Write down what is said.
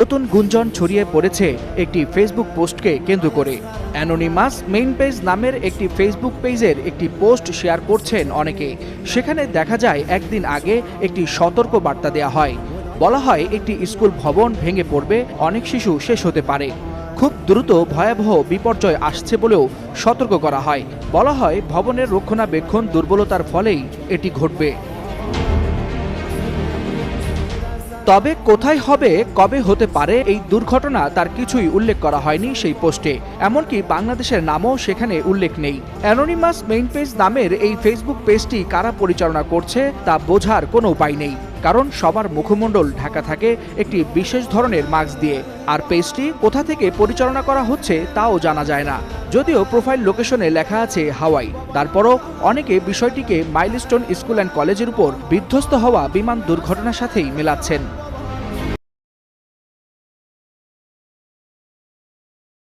নতুন গুঞ্জন ছড়িয়ে পড়েছে একটি ফেসবুক পোস্টকে কেন্দ্র করে। অ্যানোনিমাস মেইন পেজ নামের একটি ফেসবুক পেজের একটি পোস্ট শেয়ার করছেন অনেকে। সেখানে দেখা যায় একদিন আগে একটি সতর্ক বার্তা দেওয়া হয়। বলা হয় একটি স্কুল ভবন ভেঙে পড়বে, অনেক শিশু শেষ হতে পারে। খুব দ্রুত ভয়াবহ বিপর্যয় আসছে বলেও সতর্ক করা হয়। বলা হয় ভবনের রক্ষণাবেক্ষণ দুর্বলতার ফলেই এটি ঘটবে। তবে কোথায় হবে, কবে হতে পারে এই দুর্ঘটনা তার কিছুই উল্লেখ করা হয়নি সেই পোস্টে। এমনকি বাংলাদেশের নামও সেখানে উল্লেখ নেই। অ্যানোনিমাস মেইন পেজ নামের এই ফেসবুক পেজটি কারা পরিচালনা করছে তা বোঝার কোনো উপায় নেই, কারণ সবার মুখমণ্ডল ঢাকা থাকে একটি বিশেষ ধরনের মাস্ক দিয়ে। আর পেজটি কোথা থেকে পরিচালনা করা হচ্ছে তাও জানা যায় না। যদিও প্রোফাইল লোকেশনে লেখা আছে হাওয়াই, তারপরও অনেকে বিষয়টিকে মাইলস্টোন স্কুল অ্যান্ড কলেজের উপর বিধ্বস্ত হওয়া বিমান দুর্ঘটনার সাথেই মেলাচ্ছেন।